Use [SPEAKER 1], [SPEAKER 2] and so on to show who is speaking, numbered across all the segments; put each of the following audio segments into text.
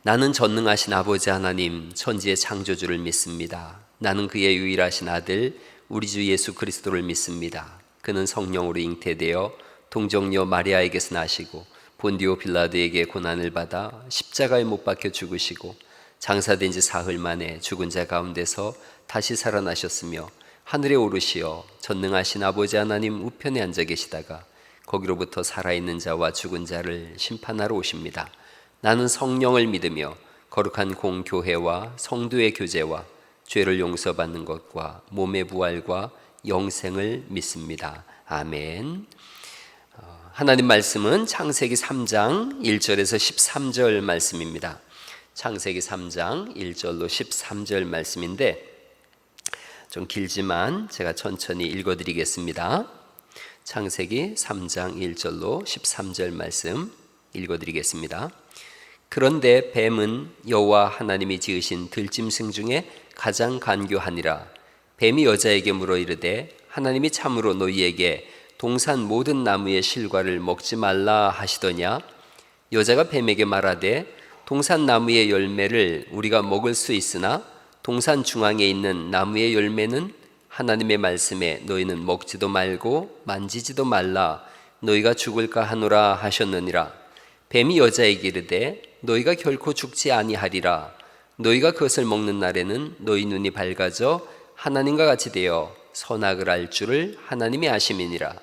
[SPEAKER 1] 나는 전능하신 아버지 하나님, 천지의 창조주를 믿습니다. 나는 그의 유일하신 아들, 우리 주 예수 그리스도를 믿습니다. 그는 성령으로 잉태되어 동정녀 마리아에게서 나시고 본디오 빌라도에게 고난을 받아 십자가에 못 박혀 죽으시고 장사된 지 사흘 만에 죽은 자 가운데서 다시 살아나셨으며 하늘에 오르시어 전능하신 아버지 하나님 우편에 앉아 계시다가 거기로부터 살아있는 자와 죽은 자를 심판하러 오십니다. 나는 성령을 믿으며 거룩한 공교회와 성도의 교제와 죄를 용서받는 것과 몸의 부활과 영생을 믿습니다. 아멘. 하나님 말씀은 창세기 3장 1절에서 13절 말씀입니다. 창세기 3장 1절로 13절 말씀인데 좀 길지만 제가 천천히 읽어드리겠습니다. 창세기 3장 1절로 13절 말씀 읽어드리겠습니다. 그런데 뱀은 여호와 하나님이 지으신 들짐승 중에 가장 간교하니라. 뱀이 여자에게 물어 이르되 하나님이 참으로 너희에게 동산 모든 나무의 실과를 먹지 말라 하시더냐? 여자가 뱀에게 말하되 동산 나무의 열매를 우리가 먹을 수 있으나 동산 중앙에 있는 나무의 열매는 하나님의 말씀에 너희는 먹지도 말고 만지지도 말라 너희가 죽을까 하노라 하셨느니라. 뱀이 여자에게 이르되 너희가 결코 죽지 아니하리라. 너희가 그것을 먹는 날에는 너희 눈이 밝아져 하나님과 같이 되어 선악을 알 줄을 하나님이 아심이니라.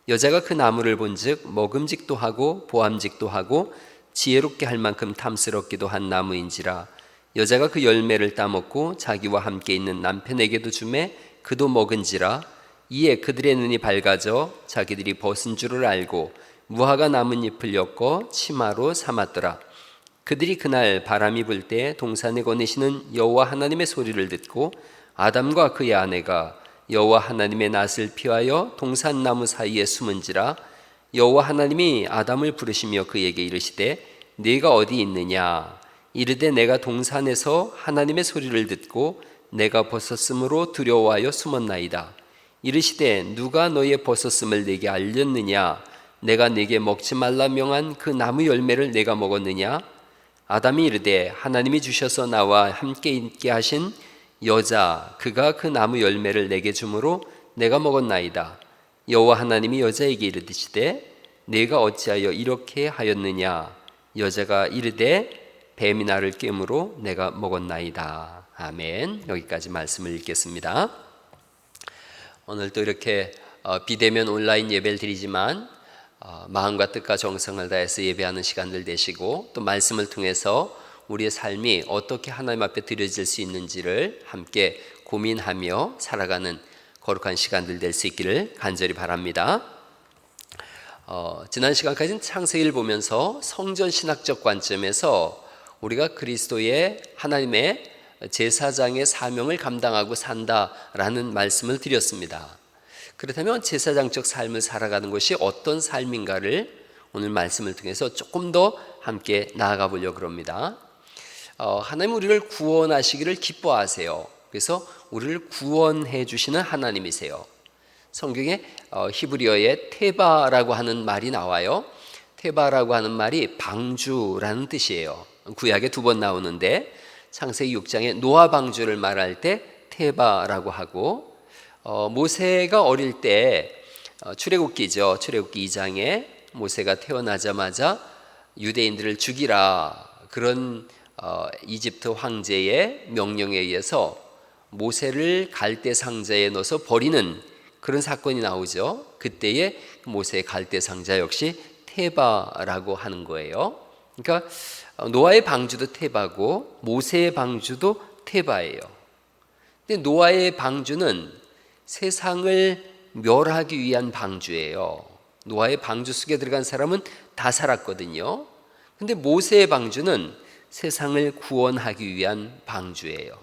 [SPEAKER 1] 여자가 그 나무를 본즉 먹음직도 하고 보암직도 하고 지혜롭게 할 만큼 탐스럽기도 한 나무인지라. 여자가 그 열매를 따먹고 자기와 함께 있는 남편에게도 주매 그도 먹은지라. 이에 그들의 눈이 밝아져 자기들이 벗은 줄을 알고 무화과 나뭇잎을 엮어 치마로 삼았더라. 그들이 그날 바람이 불 때 동산에 거니시는 여호와 하나님의 소리를 듣고 아담과 그의 아내가 여호와 하나님의 낯을 피하여 동산나무 사이에 숨은지라. 여호와 하나님이 아담을 부르시며 그에게 이르시되 네가 어디 있느냐? 이르되 내가 동산에서 하나님의 소리를 듣고 내가 벗었으므로 두려워하여 숨었나이다. 이르시되 누가 너의 벗었음을 내게 알렸느냐? 내가 네게 먹지 말라 명한 그 나무 열매를 내가 먹었느냐? 아담이 이르되 하나님이 주셔서 나와 함께 있게 하신 여자 그가 그 나무 열매를 내게 주므로 내가 먹었나이다. 여호와 하나님이 여자에게 이르시되 네가 어찌하여 이렇게 하였느냐? 여자가 이르되 뱀이 나를 깨므로 내가 먹었나이다. 아멘. 여기까지 말씀을 읽겠습니다. 오늘도 이렇게 비대면 온라인 예배를 드리지만 마음과 뜻과 정성을 다해서 예배하는 시간들 되시고 또 말씀을 통해서 우리의 삶이 어떻게 하나님 앞에 드려질 수 있는지를 함께 고민하며 살아가는 거룩한 시간들 될 수 있기를 간절히 바랍니다. 지난 시간까지는 창세기를 보면서 성전 신학적 관점에서 우리가 그리스도의 하나님의 제사장의 사명을 감당하고 산다라는 말씀을 드렸습니다. 그렇다면 제사장적 삶을 살아가는 것이 어떤 삶인가를 오늘 말씀을 통해서 조금 더 함께 나아가 보려고 합니다. 하나님 우리를 구원하시기를 기뻐하세요. 그래서 우리를 구원해 주시는 하나님이세요. 성경에 히브리어에 테바라고 하는 말이 나와요. 테바라고 하는 말이 방주라는 뜻이에요. 구약에 2번 나오는데 창세기 6장에 노아 방주를 말할 때 테바라고 하고 모세가 어릴 때 출애굽기죠. 출애굽기 2장에 모세가 태어나자마자 유대인들을 죽이라 그런 이집트 황제의 명령에 의해서 모세를 갈대 상자에 넣어서 버리는 그런 사건이 나오죠. 그때에 모세의 갈대 상자 역시 테바라고 하는 거예요. 그러니까 노아의 방주도 테바고 모세의 방주도 테바예요. 근데 노아의 방주는 세상을 멸하기 위한 방주예요. 노아의 방주 속에 들어간 사람은 다 살았거든요. 근데 모세의 방주는 세상을 구원하기 위한 방주예요.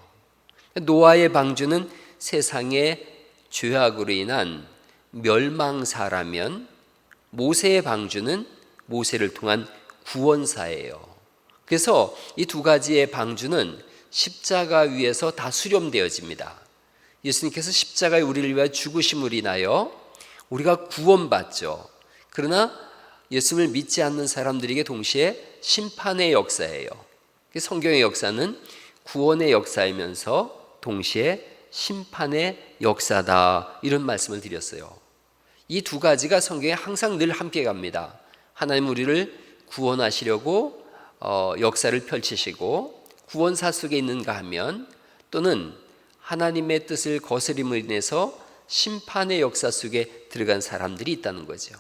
[SPEAKER 1] 노아의 방주는 세상의 죄악으로 인한 멸망사라면 모세의 방주는 모세를 통한 구원사예요. 그래서 이 두 가지의 방주는 십자가 위에서 다 수렴되어집니다. 예수님께서 십자가에 우리를 위하여 죽으심으로 인하여 우리가 구원받죠. 그러나 예수님을 믿지 않는 사람들에게 동시에 심판의 역사예요. 성경의 역사는 구원의 역사이면서 동시에 심판의 역사다, 이런 말씀을 드렸어요. 이 두 가지가 성경에 항상 늘 함께 갑니다. 하나님 우리를 구원하시려고 역사를 펼치시고 구원사 속에 있는가 하면, 또는 하나님의 뜻을 거스림으로 인해서 심판의 역사 속에 들어간 사람들이 있다는 거죠.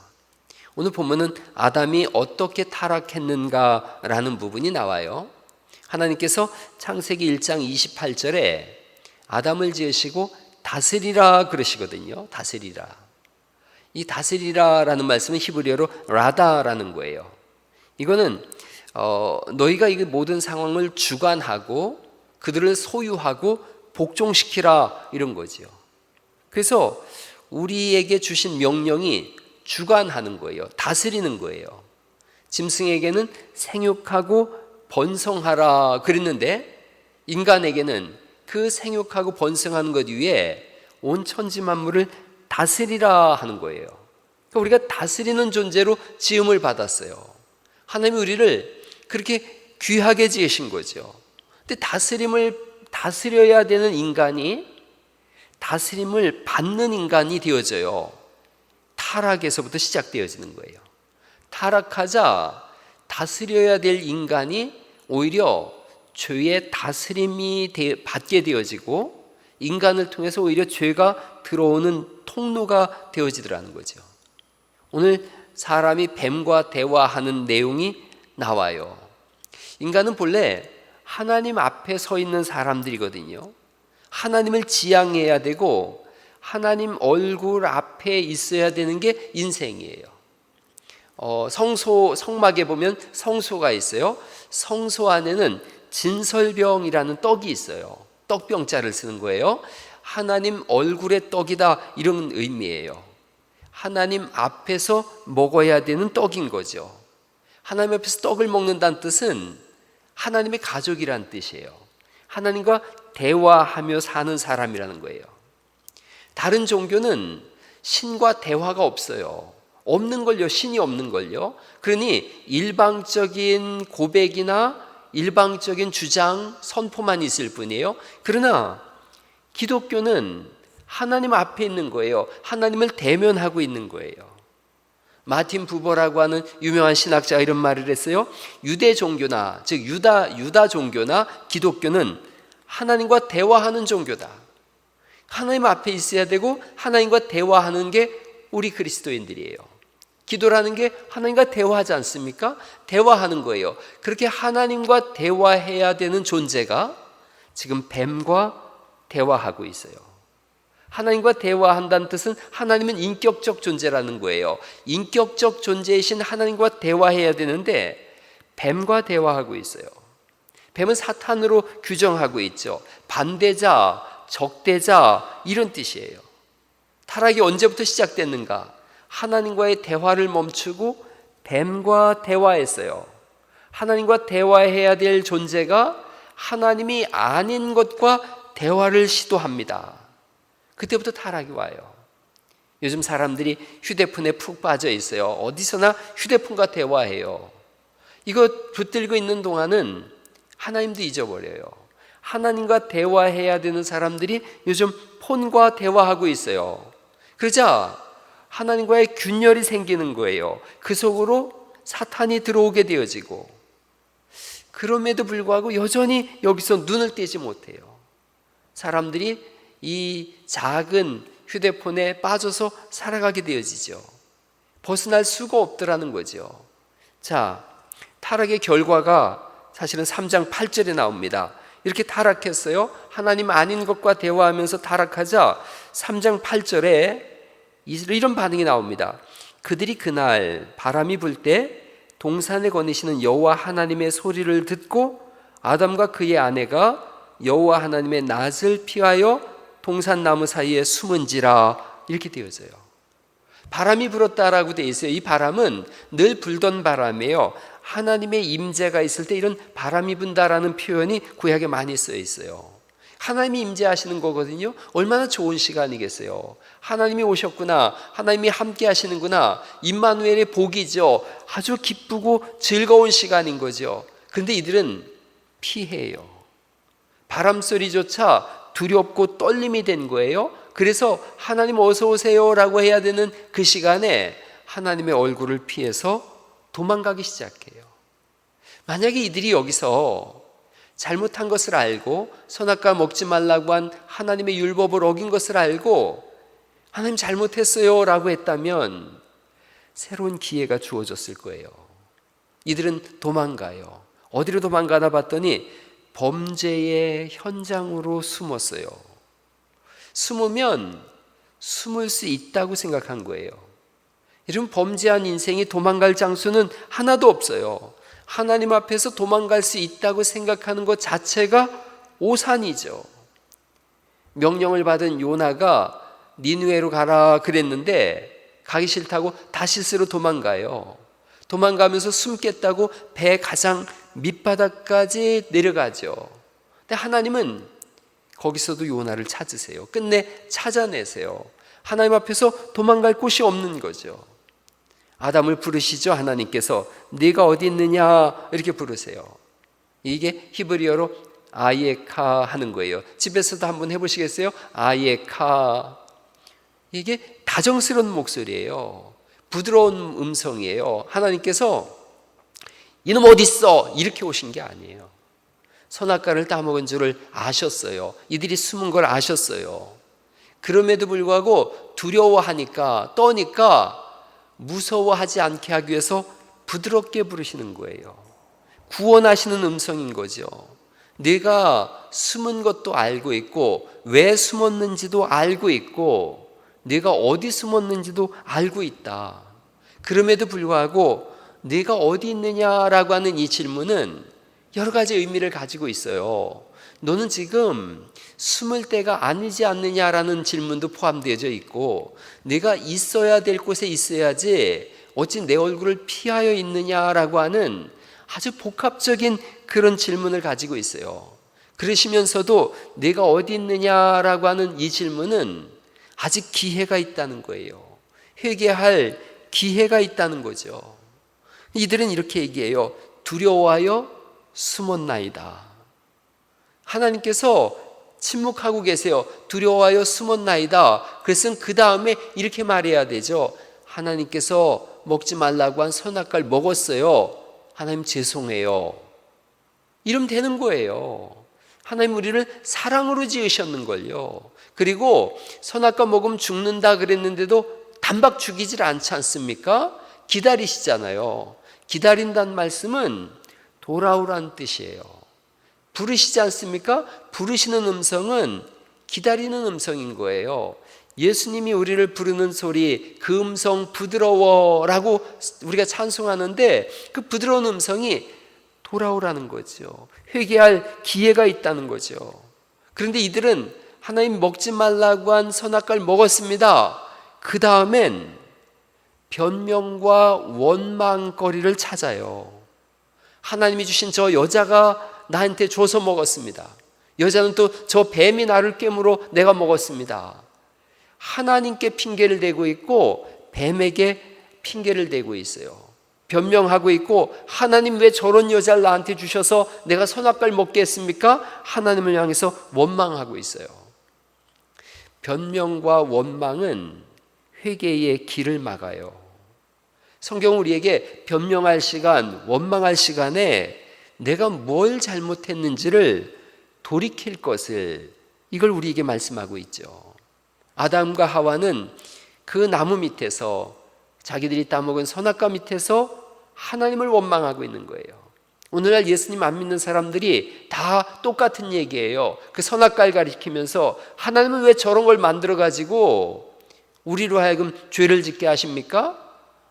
[SPEAKER 1] 오늘 보면은 아담이 어떻게 타락했는가라는 부분이 나와요. 하나님께서 창세기 1장 28절에 아담을 지으시고 다스리라 그러시거든요. 다스리라. 이 다스리라라는 말씀은 히브리어로 라다라는 거예요. 이거는 너희가 이 모든 상황을 주관하고 그들을 소유하고 복종시키라, 이런 거죠. 그래서 우리에게 주신 명령이 주관하는 거예요. 다스리는 거예요. 짐승에게는 생육하고 번성하라 그랬는데, 인간에게는 그 생육하고 번성하는 것 위에 온 천지 만물을 다스리라 하는 거예요. 그러니까 우리가 다스리는 존재로 지음을 받았어요. 하나님이 우리를 그렇게 귀하게 지으신 거죠. 근데 다스려야 되는 인간이 다스림을 받는 인간이 되어져요. 타락에서부터 시작되어지는 거예요. 타락하자 다스려야 될 인간이 오히려 죄의 다스림이 받게 되어지고, 인간을 통해서 오히려 죄가 들어오는 통로가 되어지더라는 거죠. 오늘 사람이 뱀과 대화하는 내용이 나와요. 인간은 본래 하나님 앞에 서 있는 사람들이거든요. 하나님을 지향해야 되고 하나님 얼굴 앞에 있어야 되는 게 인생이에요. 성막에 보면 성소가 있어요. 성소 안에는 진설병이라는 떡이 있어요. 떡병자를 쓰는 거예요. 하나님 얼굴의 떡이다, 이런 의미예요. 하나님 앞에서 먹어야 되는 떡인 거죠. 하나님 앞에서 떡을 먹는다는 뜻은 하나님의 가족이라는 뜻이에요. 하나님과 대화하며 사는 사람이라는 거예요. 다른 종교는 신과 대화가 없어요. 없는 걸요. 신이 없는 걸요. 그러니 일방적인 고백이나 일방적인 주장, 선포만 있을 뿐이에요. 그러나 기독교는 하나님 앞에 있는 거예요. 하나님을 대면하고 있는 거예요. 마틴 부버라고 하는 유명한 신학자가 이런 말을 했어요. 유대 종교나, 즉 유다 종교나 기독교는 하나님과 대화하는 종교다. 하나님 앞에 있어야 되고 하나님과 대화하는 게 우리 그리스도인들이에요. 기도라는 게 하나님과 대화하지 않습니까? 대화하는 거예요. 그렇게 하나님과 대화해야 되는 존재가 지금 뱀과 대화하고 있어요. 하나님과 대화한다는 뜻은 하나님은 인격적 존재라는 거예요. 인격적 존재이신 하나님과 대화해야 되는데 뱀과 대화하고 있어요. 뱀은 사탄으로 규정하고 있죠. 반대자, 적대자, 이런 뜻이에요. 타락이 언제부터 시작됐는가? 하나님과의 대화를 멈추고 뱀과 대화했어요. 하나님과 대화해야 될 존재가 하나님이 아닌 것과 대화를 시도합니다. 그때부터 타락이 와요. 요즘 사람들이 휴대폰에 푹 빠져 있어요. 어디서나 휴대폰과 대화해요. 이거 붙들고 있는 동안은 하나님도 잊어버려요. 하나님과 대화해야 되는 사람들이 요즘 폰과 대화하고 있어요. 그러자 하나님과의 균열이 생기는 거예요. 그 속으로 사탄이 들어오게 되어지고, 그럼에도 불구하고 여전히 여기서 눈을 떼지 못해요. 사람들이 이 작은 휴대폰에 빠져서 살아가게 되어지죠. 벗어날 수가 없더라는 거죠. 자, 타락의 결과가 사실은 3장 8절에 나옵니다. 이렇게 타락했어요. 하나님 아닌 것과 대화하면서 타락하자 3장 8절에 이런 반응이 나옵니다. 그들이 그날 바람이 불 때 동산에 거니시는 여호와 하나님의 소리를 듣고 아담과 그의 아내가 여호와 하나님의 낯을 피하여 동산나무 사이에 숨은지라, 이렇게 되어져요. 바람이 불었다라고 되어 있어요. 이 바람은 늘 불던 바람이에요. 하나님의 임재가 있을 때 이런 바람이 분다라는 표현이 구약에 많이 쓰여 있어요. 하나님이 임재하시는 거거든요. 얼마나 좋은 시간이겠어요. 하나님이 오셨구나, 하나님이 함께 하시는구나, 임마누엘의 복이죠. 아주 기쁘고 즐거운 시간인 거죠. 그런데 이들은 피해요. 바람 소리조차 두렵고 떨림이 된 거예요. 그래서 하나님 어서 오세요 라고 해야 되는 그 시간에 하나님의 얼굴을 피해서 도망가기 시작해요. 만약에 이들이 여기서 잘못한 것을 알고 선악과 먹지 말라고 한 하나님의 율법을 어긴 것을 알고 하나님 잘못했어요 라고 했다면 새로운 기회가 주어졌을 거예요. 이들은 도망가요. 어디로 도망가나 봤더니 범죄의 현장으로 숨었어요. 숨으면 숨을 수 있다고 생각한 거예요. 이런 범죄한 인생이 도망갈 장소는 하나도 없어요. 하나님 앞에서 도망갈 수 있다고 생각하는 것 자체가 오산이죠. 명령을 받은 요나가 니느웨로 가라 그랬는데 가기 싫다고 다시스로 도망가요. 도망가면서 숨겠다고 배 가장 밑바닥까지 내려가죠. 근데 하나님은 거기서도 요나를 찾으세요. 끝내 찾아내세요. 하나님 앞에서 도망갈 곳이 없는 거죠. 아담을 부르시죠. 하나님께서 네가 어디 있느냐 이렇게 부르세요. 이게 히브리어로 아예카 하는 거예요. 집에서도 한번 해보시겠어요? 아예카. 이게 다정스러운 목소리예요. 부드러운 음성이에요. 하나님께서 이놈 어디 있어? 이렇게 오신 게 아니에요. 선악과를 따먹은 줄을 아셨어요. 이들이 숨은 걸 아셨어요. 그럼에도 불구하고 두려워하니까 떠니까 무서워하지 않게 하기 위해서 부드럽게 부르시는 거예요. 구원하시는 음성인 거죠. 내가 숨은 것도 알고 있고 왜 숨었는지도 알고 있고 내가 어디 숨었는지도 알고 있다. 그럼에도 불구하고 네가 어디 있느냐라고 하는 이 질문은 여러 가지 의미를 가지고 있어요. 너는 지금 숨을 때가 아니지 않느냐라는 질문도 포함되어져 있고 내가 있어야 될 곳에 있어야지 어찌 내 얼굴을 피하여 있느냐라고 하는 아주 복합적인 그런 질문을 가지고 있어요. 그러시면서도 내가 어디 있느냐라고 하는 이 질문은 아직 기회가 있다는 거예요. 회개할 기회가 있다는 거죠. 이들은 이렇게 얘기해요. 두려워하여 숨었나이다. 하나님께서 침묵하고 계세요. 두려워하여 숨었나이다. 그래서 그 다음에 이렇게 말해야 되죠. 하나님께서 먹지 말라고 한 선악과를 먹었어요. 하나님 죄송해요. 이러면 되는 거예요. 하나님 우리를 사랑으로 지으셨는걸요. 그리고 선악과 먹으면 죽는다 그랬는데도 단박 죽이질 않지 않습니까? 기다리시잖아요. 기다린다는 말씀은 돌아오라는 뜻이에요. 부르시지 않습니까? 부르시는 음성은 기다리는 음성인 거예요. 예수님이 우리를 부르는 소리, 그 음성 부드러워라고 우리가 찬송하는데 그 부드러운 음성이 돌아오라는 거죠. 회개할 기회가 있다는 거죠. 그런데 이들은 하나님 먹지 말라고 한 선악과를 먹었습니다. 그 다음엔 변명과 원망거리를 찾아요. 하나님이 주신 저 여자가 나한테 줘서 먹었습니다. 여자는 또 저 뱀이 나를 깨물어 내가 먹었습니다. 하나님께 핑계를 대고 있고 뱀에게 핑계를 대고 있어요. 변명하고 있고 하나님 왜 저런 여자를 나한테 주셔서 내가 선악과를 먹게 했습니까? 하나님을 향해서 원망하고 있어요. 변명과 원망은 회개의 길을 막아요. 성경은 우리에게 변명할 시간, 원망할 시간에 내가 뭘 잘못했는지를 돌이킬 것을 이걸 우리에게 말씀하고 있죠. 아담과 하와는 그 나무 밑에서 자기들이 따먹은 선악과 밑에서 하나님을 원망하고 있는 거예요. 오늘날 예수님 안 믿는 사람들이 다 똑같은 얘기예요. 그 선악과를 가리키면서 하나님은 왜 저런 걸 만들어가지고 우리로 하여금 죄를 짓게 하십니까?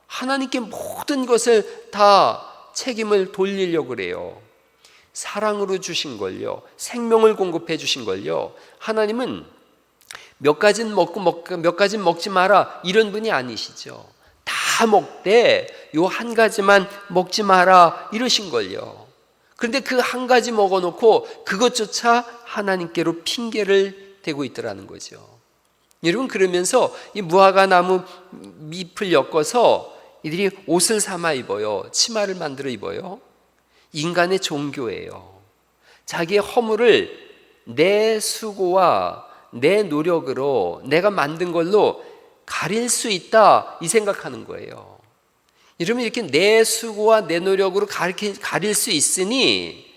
[SPEAKER 1] 하나님께 모든 것을 다 책임을 돌리려고 그래요. 사랑으로 주신 걸요. 생명을 공급해 주신 걸요. 하나님은 몇 가지는 먹고 몇 가지는 먹지 마라 이런 분이 아니시죠. 다 먹되 요 한 가지만 먹지 마라 이러신 걸요. 그런데 그 한 가지 먹어놓고 그것조차 하나님께로 핑계를 대고 있더라는 거죠. 여러분 그러면서 이 무화과 나무 잎을 엮어서 이들이 옷을 삼아 입어요. 치마를 만들어 입어요. 인간의 종교예요. 자기의 허물을 내 수고와 내 노력으로 내가 만든 걸로 가릴 수 있다, 이 생각하는 거예요. 이러면 이렇게 내 수고와 내 노력으로 가릴 수 있으니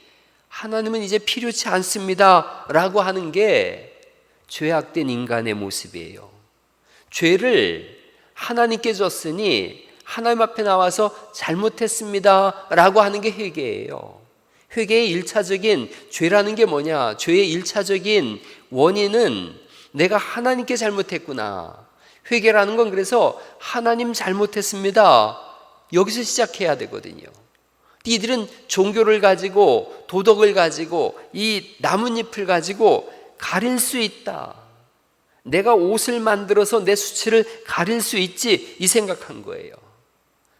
[SPEAKER 1] 하나님은 이제 필요치 않습니다 라고 하는 게 죄악된 인간의 모습이에요. 죄를 하나님께 줬으니 하나님 앞에 나와서 잘못했습니다 라고 하는 게 회개예요. 회개의 1차적인 죄라는 게 뭐냐? 죄의 1차적인 원인은 내가 하나님께 잘못했구나. 회개라는 건 그래서 하나님 잘못했습니다, 여기서 시작해야 되거든요. 이들은 종교를 가지고 도덕을 가지고 이 나뭇잎을 가지고 가릴 수 있다, 내가 옷을 만들어서 내 수치를 가릴 수 있지, 이 생각한 거예요.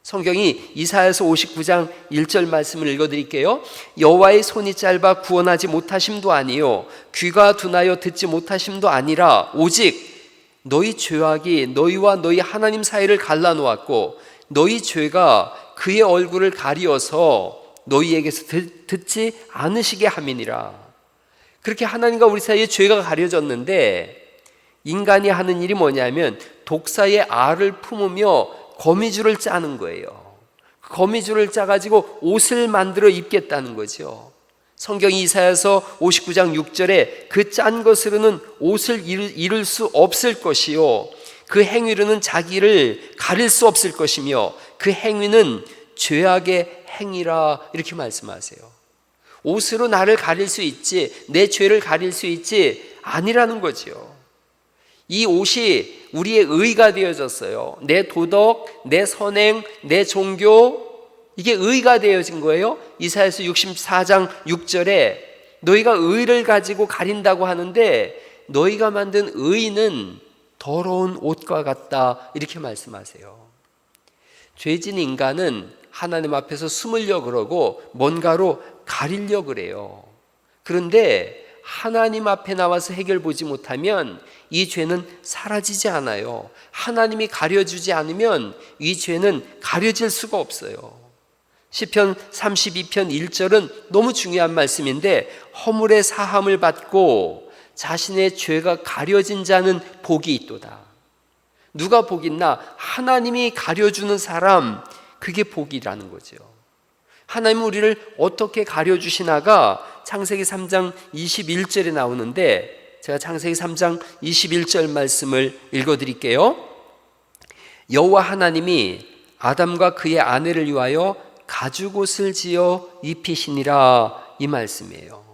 [SPEAKER 1] 성경이 이사야서 59장 1절 말씀을 읽어드릴게요. 여호와의 손이 짧아 구원하지 못하심도 아니요 귀가 둔하여 듣지 못하심도 아니라 오직 너희 죄악이 너희와 너희 하나님 사이를 갈라놓았고 너희 죄가 그의 얼굴을 가리어서 너희에게서 듣지 않으시게 함이니라. 그렇게 하나님과 우리 사이에 죄가 가려졌는데 인간이 하는 일이 뭐냐면 독사의 알을 품으며 거미줄을 짜는 거예요. 거미줄을 짜가지고 옷을 만들어 입겠다는 거죠. 성경이 이사야서 59장 6절에 그 짠 것으로는 옷을 이룰 수 없을 것이요 그 행위로는 자기를 가릴 수 없을 것이며 그 행위는 죄악의 행위라, 이렇게 말씀하세요. 옷으로 나를 가릴 수 있지, 내 죄를 가릴 수 있지, 아니라는 거죠. 이 옷이 우리의 의가 되어졌어요. 내 도덕, 내 선행, 내 종교, 이게 의가 되어진 거예요. 이사야서 64장 6절에 너희가 의를 가지고 가린다고 하는데 너희가 만든 의는 더러운 옷과 같다, 이렇게 말씀하세요. 죄진 인간은 하나님 앞에서 숨으려고 그러고 뭔가로 가리려고 그래요. 그런데 하나님 앞에 나와서 해결 보지 못하면 이 죄는 사라지지 않아요. 하나님이 가려주지 않으면 이 죄는 가려질 수가 없어요. 시편 32편 1절은 너무 중요한 말씀인데 허물의 사함을 받고 자신의 죄가 가려진 자는 복이 있도다. 누가 복 있나? 하나님이 가려주는 사람, 그게 복이라는 거죠. 하나님은 우리를 어떻게 가려주시나가 창세기 3장 21절에 나오는데 제가 창세기 3장 21절 말씀을 읽어드릴게요. 여호와 하나님이 아담과 그의 아내를 위하여 가죽옷을 지어 입히시니라, 이 말씀이에요.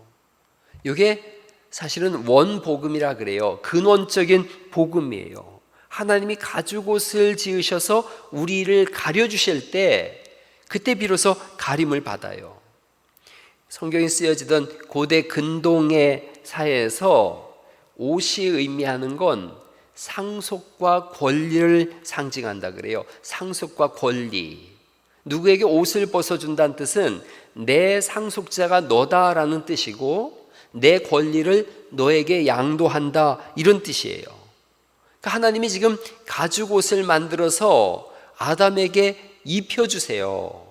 [SPEAKER 1] 이게 사실은 원복음이라 그래요. 근원적인 복음이에요. 하나님이 가죽옷을 지으셔서 우리를 가려주실 때 그때 비로소 가림을 받아요. 성경에 쓰여지던 고대 근동의 사회에서 옷이 의미하는 건 상속과 권리를 상징한다 그래요. 상속과 권리. 누구에게 옷을 벗어준다는 뜻은 내 상속자가 너다라는 뜻이고 내 권리를 너에게 양도한다, 이런 뜻이에요. 그러니까 하나님이 지금 가죽옷을 만들어서 아담에게 입혀주세요.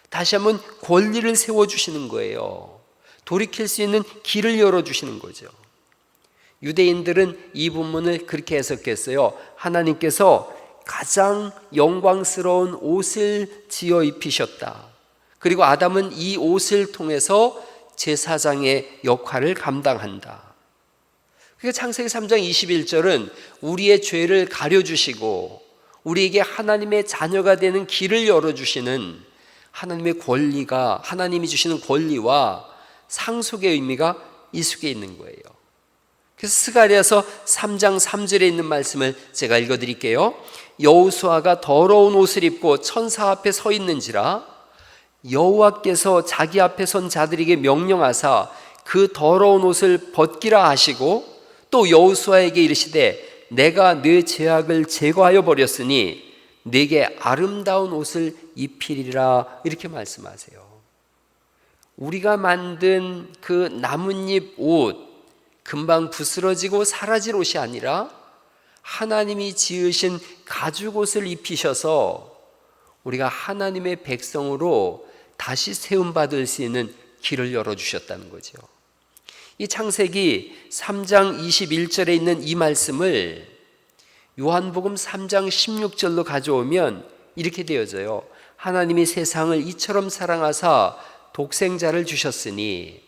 [SPEAKER 1] 다시 한번 권리를 세워주시는 거예요. 돌이킬 수 있는 길을 열어주시는 거죠. 유대인들은 이 본문을 그렇게 해석했어요. 하나님께서 가장 영광스러운 옷을 지어 입히셨다. 그리고 아담은 이 옷을 통해서 제사장의 역할을 감당한다. 그러니까 창세기 3장 21절은 우리의 죄를 가려주시고 우리에게 하나님의 자녀가 되는 길을 열어주시는 하나님의 권리가, 하나님이 주시는 권리와 상속의 의미가 이 속에 있는 거예요. 그래서 스가랴서 3장 3절에 있는 말씀을 제가 읽어드릴게요. 여호수아가 더러운 옷을 입고 천사 앞에 서 있는지라 여호와께서 자기 앞에 선 자들에게 명령하사 그 더러운 옷을 벗기라 하시고 또 여호수아에게 이르시되 내가 네 죄악을 제거하여 버렸으니 네게 아름다운 옷을 입히리라, 이렇게 말씀하세요. 우리가 만든 그 나뭇잎 옷, 금방 부스러지고 사라질 옷이 아니라 하나님이 지으신 가죽옷을 입히셔서 우리가 하나님의 백성으로 다시 세움받을 수 있는 길을 열어주셨다는 거죠. 이 창세기 3장 21절에 있는 이 말씀을 요한복음 3장 16절로 가져오면 이렇게 되어져요. 하나님이 세상을 이처럼 사랑하사 독생자를 주셨으니,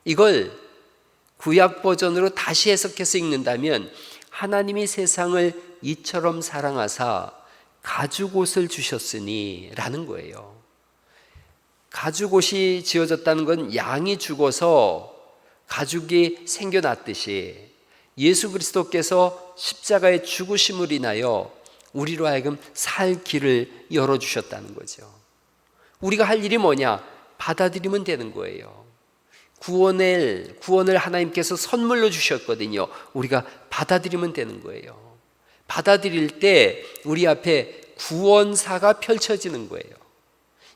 [SPEAKER 1] 이걸 구약 버전으로 다시 해석해서 읽는다면 하나님이 세상을 이처럼 사랑하사 가죽옷을 주셨으니 라는 거예요. 가죽옷이 지어졌다는 건 양이 죽어서 가죽이 생겨났듯이 예수 그리스도께서 십자가의 죽으심을 인하여 우리로 하여금 살 길을 열어주셨다는 거죠. 우리가 할 일이 뭐냐? 받아들이면 되는 거예요. 구원을 하나님께서 선물로 주셨거든요. 우리가 받아들이면 되는 거예요. 받아들일 때 우리 앞에 구원사가 펼쳐지는 거예요.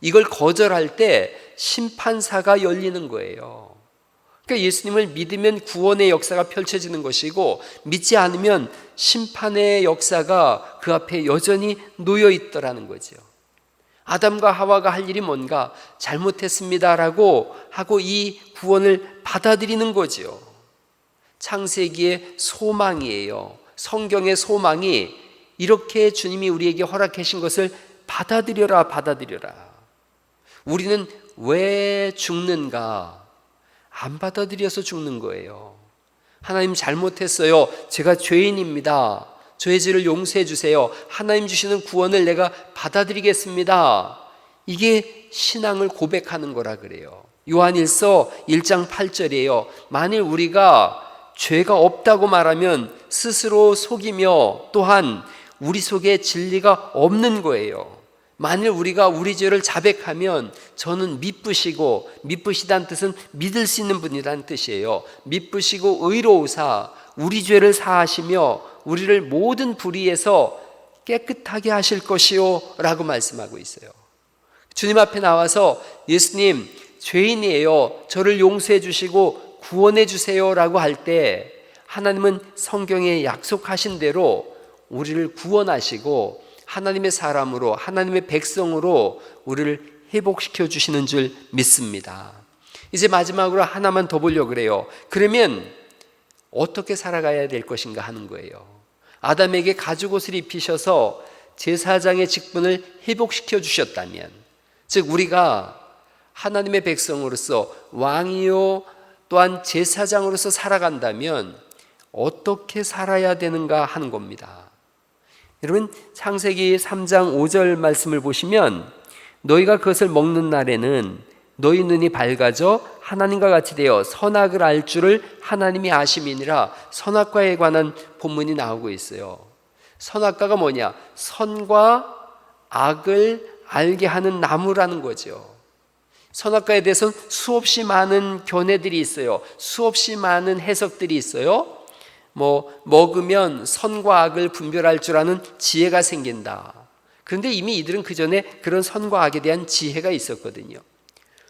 [SPEAKER 1] 이걸 거절할 때 심판사가 열리는 거예요. 그러니까 예수님을 믿으면 구원의 역사가 펼쳐지는 것이고, 믿지 않으면 심판의 역사가 그 앞에 여전히 놓여 있더라는 거죠. 아담과 하와가 할 일이 뭔가? 잘못했습니다라고 하고 이 구원을 받아들이는 거죠. 창세기의 소망이에요. 성경의 소망이 이렇게 주님이 우리에게 허락하신 것을 받아들여라, 받아들여라. 우리는 왜 죽는가? 안 받아들여서 죽는 거예요. 하나님 잘못했어요. 제가 죄인입니다. 저의 죄를 용서해 주세요. 하나님 주시는 구원을 내가 받아들이겠습니다. 이게 신앙을 고백하는 거라 그래요. 요한일서 1장 8절이에요. 만일 우리가 죄가 없다고 말하면 스스로 속이며 또한 우리 속에 진리가 없는 거예요. 만일 우리가 우리 죄를 자백하면 저는 미쁘시고, 미쁘시다는 뜻은 믿을 수 있는 분이라는 뜻이에요. 미쁘시고 의로우사 우리 죄를 사하시며 우리를 모든 불의에서 깨끗하게 하실 것이요 라고 말씀하고 있어요. 주님 앞에 나와서 예수님 죄인이에요, 저를 용서해 주시고 구원해 주세요 라고 할 때 하나님은 성경에 약속하신 대로 우리를 구원하시고 하나님의 사람으로, 하나님의 백성으로 우리를 회복시켜 주시는 줄 믿습니다. 이제 마지막으로 하나만 더 보려고 그래요. 그러면 어떻게 살아가야 될 것인가 하는 거예요. 아담에게 가죽옷을 입히셔서 제사장의 직분을 회복시켜 주셨다면, 즉 우리가 하나님의 백성으로서 왕이요 또한 제사장으로서 살아간다면 어떻게 살아야 되는가 하는 겁니다. 여러분, 창세기 3장 5절 말씀을 보시면 너희가 그것을 먹는 날에는 너희 눈이 밝아져 하나님과 같이 되어 선악을 알 줄을 하나님이 아심이니라. 선악과에 관한 본문이 나오고 있어요. 선악과가 뭐냐? 선과 악을 알게 하는 나무라는 거죠. 선악과에 대해서는 수없이 많은 견해들이 있어요. 수없이 많은 해석들이 있어요. 먹으면 선과 악을 분별할 줄 아는 지혜가 생긴다. 그런데 이미 이들은 그 전에 그런 선과 악에 대한 지혜가 있었거든요.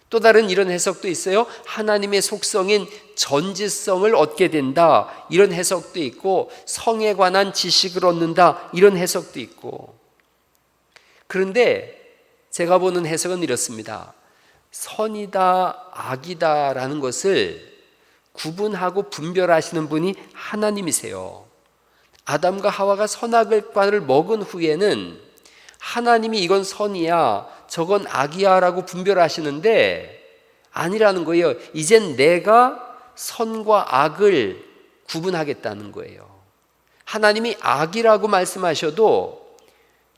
[SPEAKER 1] 또 다른 이런 해석도 있어요. 하나님의 속성인 전지성을 얻게 된다, 이런 해석도 있고, 성에 관한 지식을 얻는다, 이런 해석도 있고. 그런데 제가 보는 해석은 이렇습니다. 선이다 악이다 라는 것을 구분하고 분별하시는 분이 하나님이세요. 아담과 하와가 선악과를 먹은 후에는 하나님이 이건 선이야 저건 악이야 라고 분별하시는데 아니라는 거예요. 이젠 내가 선과 악을 구분하겠다는 거예요. 하나님이 악이라고 말씀하셔도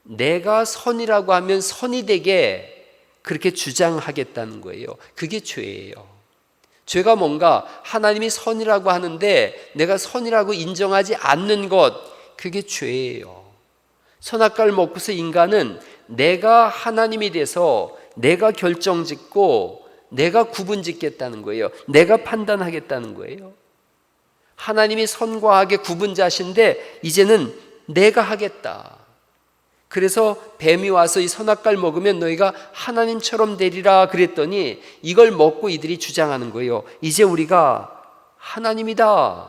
[SPEAKER 1] 내가 선이라고 하면 선이 되게 그렇게 주장하겠다는 거예요. 그게 죄예요. 죄가 뭔가 하나님이 선이라고 하는데 내가 선이라고 인정하지 않는 것, 그게 죄예요. 선악과를 먹고서 인간은 내가 하나님이 돼서 내가 결정짓고 내가 구분짓겠다는 거예요. 내가 판단하겠다는 거예요. 하나님이 선과 악의 구분자신데 이제는 내가 하겠다. 그래서 뱀이 와서 이 선악과를 먹으면 너희가 하나님처럼 되리라 그랬더니 이걸 먹고 이들이 주장하는 거예요. 이제 우리가 하나님이다.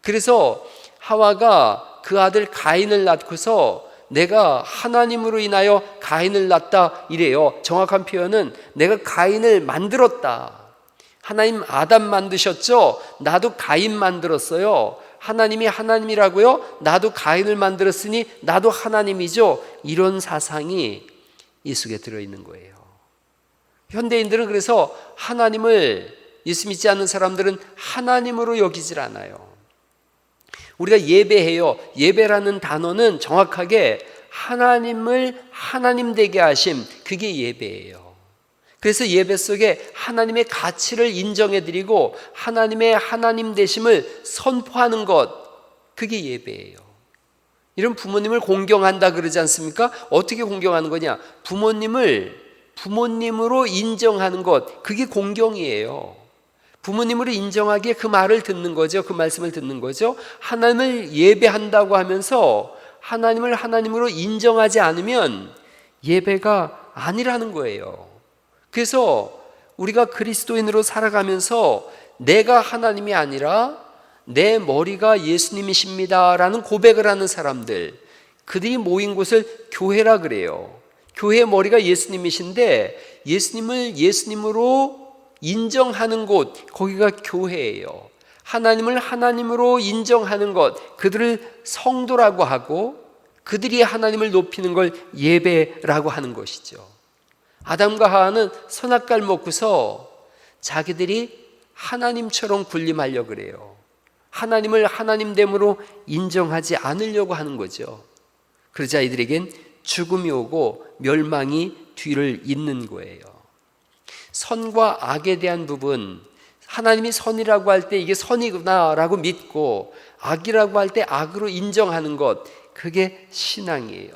[SPEAKER 1] 그래서 하와가 그 아들 가인을 낳고서 내가 하나님으로 인하여 가인을 낳았다 이래요. 정확한 표현은 내가 가인을 만들었다. 하나님 아담 만드셨죠? 나도 가인 만들었어요. 하나님이 하나님이라고요? 나도 가인을 만들었으니 나도 하나님이죠. 이런 사상이 이 속에 들어있는 거예요. 현대인들은 그래서 하나님을, 예수 믿지 않는 사람들은 하나님으로 여기질 않아요. 우리가 예배해요. 예배라는 단어는 정확하게 하나님을 하나님 되게 하심, 그게 예배예요. 그래서 예배 속에 하나님의 가치를 인정해드리고 하나님의 하나님 되심을 선포하는 것, 그게 예배예요. 이런 부모님을 공경한다 그러지 않습니까? 어떻게 공경하는 거냐? 부모님을 부모님으로 인정하는 것, 그게 공경이에요. 부모님으로 인정하기에 그 말을 듣는 거죠. 그 말씀을 듣는 거죠. 하나님을 예배한다고 하면서 하나님을 하나님으로 인정하지 않으면 예배가 아니라는 거예요. 그래서 우리가 그리스도인으로 살아가면서 내가 하나님이 아니라 내 머리가 예수님이십니다라는 고백을 하는 사람들, 그들이 모인 곳을 교회라 그래요. 교회의 머리가 예수님이신데 예수님을 예수님으로 인정하는 곳, 거기가 교회예요. 하나님을 하나님으로 인정하는 것, 그들을 성도라고 하고 그들이 하나님을 높이는 걸 예배라고 하는 것이죠. 아담과 하와는 선악과를 먹고서 자기들이 하나님처럼 군림하려고 그래요. 하나님을 하나님됨으로 인정하지 않으려고 하는 거죠. 그러자 이들에겐 죽음이 오고 멸망이 뒤를 잇는 거예요. 선과 악에 대한 부분, 하나님이 선이라고 할 때 이게 선이구나라고 믿고 악이라고 할 때 악으로 인정하는 것, 그게 신앙이에요.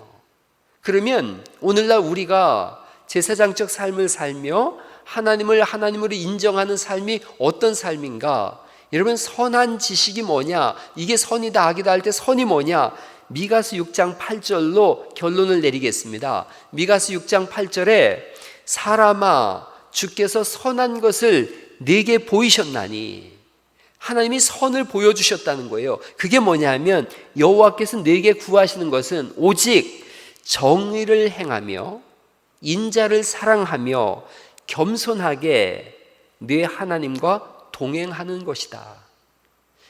[SPEAKER 1] 그러면 오늘날 우리가 제사장적 삶을 살며 하나님을 하나님으로 인정하는 삶이 어떤 삶인가? 여러분, 선한 지식이 뭐냐? 이게 선이다 악이다 할 때 선이 뭐냐? 미가서 6장 8절로 결론을 내리겠습니다. 미가서 6장 8절에 사람아 주께서 선한 것을 네게 보이셨나니, 하나님이 선을 보여주셨다는 거예요. 그게 뭐냐면 여호와께서 네게 구하시는 것은 오직 정의를 행하며 인자를 사랑하며 겸손하게 네 하나님과 동행하는 것이다.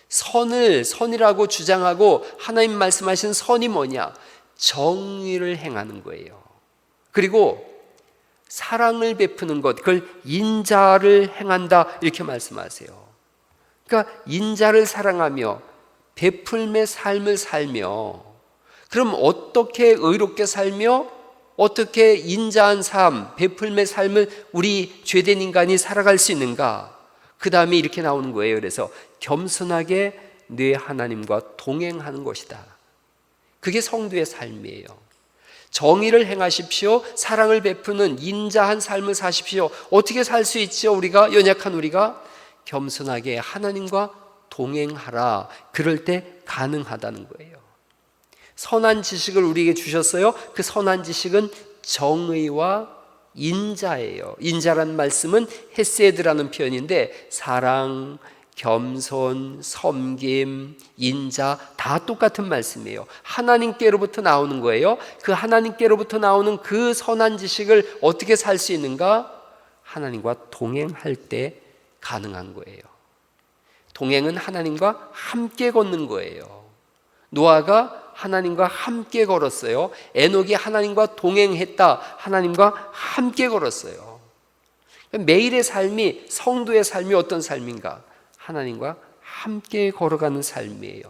[SPEAKER 1] 선이라고 주장하고 하나님 말씀하신 선이 뭐냐? 정의를 행하는 거예요. 그리고 사랑을 베푸는 것, 그걸 인자를 행한다 이렇게 말씀하세요. 그러니까 인자를 사랑하며 베풀매 삶을 살며, 그럼 어떻게 의롭게 살며 어떻게 인자한 삶, 베풀매 삶을 우리 죄된 인간이 살아갈 수 있는가? 그 다음에 이렇게 나오는 거예요. 그래서 겸손하게 네 하나님과 동행하는 것이다. 그게 성도의 삶이에요. 정의를 행하십시오. 사랑을 베푸는 인자한 삶을 사십시오. 어떻게 살 수 있죠? 우리가, 연약한 우리가 겸손하게 하나님과 동행하라. 그럴 때 가능하다는 거예요. 선한 지식을 우리에게 주셨어요. 그 선한 지식은 정의와 인자예요. 인자란 말씀은 헤세드라는 표현인데 사랑, 겸손, 섬김, 인자 다 똑같은 말씀이에요. 하나님께로부터 나오는 거예요. 그 하나님께로부터 나오는 그 선한 지식을 어떻게 살 수 있는가? 하나님과 동행할 때 가능한 거예요. 동행은 하나님과 함께 걷는 거예요. 노아가 하나님과 함께 걸었어요. 에녹이 하나님과 동행했다. 하나님과 함께 걸었어요. 매일의 삶이, 성도의 삶이 어떤 삶인가? 하나님과 함께 걸어가는 삶이에요.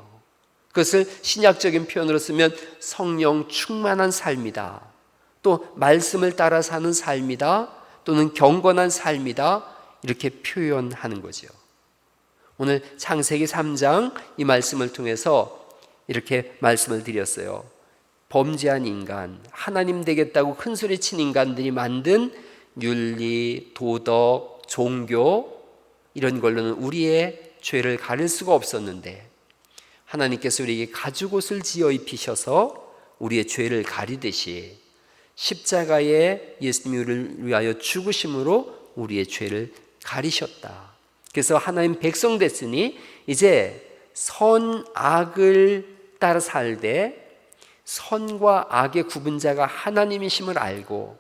[SPEAKER 1] 그것을 신약적인 표현으로 쓰면 성령 충만한 삶이다. 또 말씀을 따라 사는 삶이다. 또는 경건한 삶이다. 이렇게 표현하는 거죠. 오늘 창세기 3장 이 말씀을 통해서 이렇게 말씀을 드렸어요. 범죄한 인간, 하나님 되겠다고 큰소리친 인간들이 만든 윤리, 도덕, 종교, 이런 걸로는 우리의 죄를 가릴 수가 없었는데 하나님께서 우리에게 가죽옷을 지어 입히셔서 우리의 죄를 가리듯이 십자가에 예수님이 우리를 위하여 죽으심으로 우리의 죄를 가리셨다. 그래서 하나님 백성 됐으니 이제 선악을 따라 살되 선과 악의 구분자가 하나님이심을 알고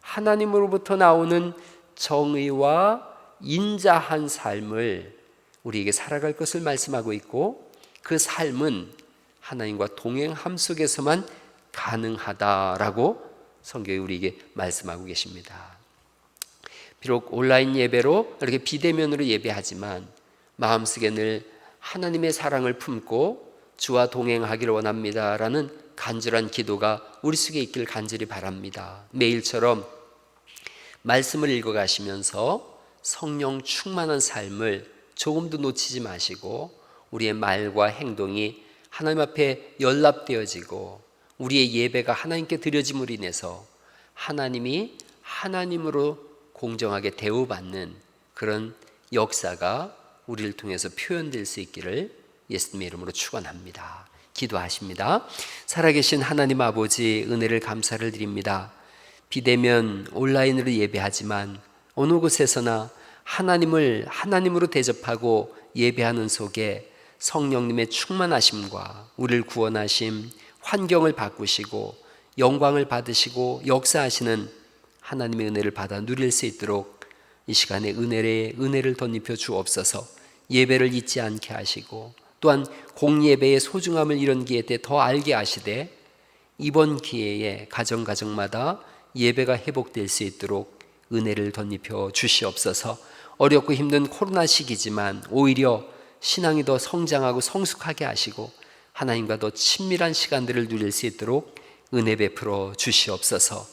[SPEAKER 1] 하나님으로부터 나오는 정의와 인자한 삶을 우리에게 살아갈 것을 말씀하고 있고, 그 삶은 하나님과 동행함 속에서만 가능하다라고 성경이 우리에게 말씀하고 계십니다. 비록 온라인 예배로 이렇게 비대면으로 예배하지만 마음속에 늘 하나님의 사랑을 품고 주와 동행하기를 원합니다라는 간절한 기도가 우리 속에 있길 간절히 바랍니다. 매일처럼 말씀을 읽어가시면서 성령 충만한 삶을 조금도 놓치지 마시고, 우리의 말과 행동이 하나님 앞에 연락되어지고 우리의 예배가 하나님께 드려짐으로 인해서 하나님이 하나님으로 공정하게 대우받는 그런 역사가 우리를 통해서 표현될 수 있기를 예수님의 이름으로 축원합니다. 기도하십니다. 살아계신 하나님 아버지, 은혜를 감사를 드립니다. 비대면 온라인으로 예배하지만 어느 곳에서나 하나님을 하나님으로 대접하고 예배하는 속에 성령님의 충만하심과 우리를 구원하심, 환경을 바꾸시고 영광을 받으시고 역사하시는 하나님의 은혜를 받아 누릴 수 있도록 이 시간에 은혜를 덧입혀 주옵소서. 예배를 잊지 않게 하시고 또한 공예배의 소중함을 이런 기회 때 더 알게 하시되, 이번 기회에 가정마다 예배가 회복될 수 있도록 은혜를 덧입혀 주시옵소서. 어렵고 힘든 코로나 시기지만 오히려 신앙이 더 성장하고 성숙하게 하시고 하나님과 더 친밀한 시간들을 누릴 수 있도록 은혜 베풀어 주시옵소서.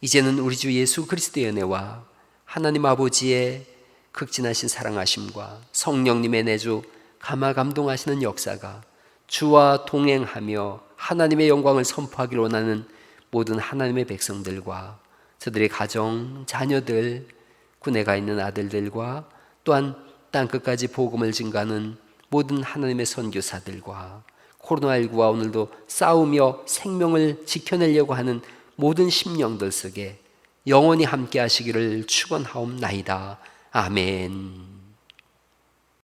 [SPEAKER 1] 이제는 우리 주 예수 그리스도의 은혜와 하나님 아버지의 극진하신 사랑하심과 성령님의 내주 감화 감동하시는 역사가 주와 동행하며 하나님의 영광을 선포하기를 원하는 모든 하나님의 백성들과 저들의 가정, 자녀들, 군에 가 있는 아들들과 또한 땅끝까지 복음을 증가하는 모든 하나님의 선교사들과 코로나19와 오늘도 싸우며 생명을 지켜내려고 하는 모든 심령들 속에 영원히 함께 하시기를 축원하옵나이다. 아멘.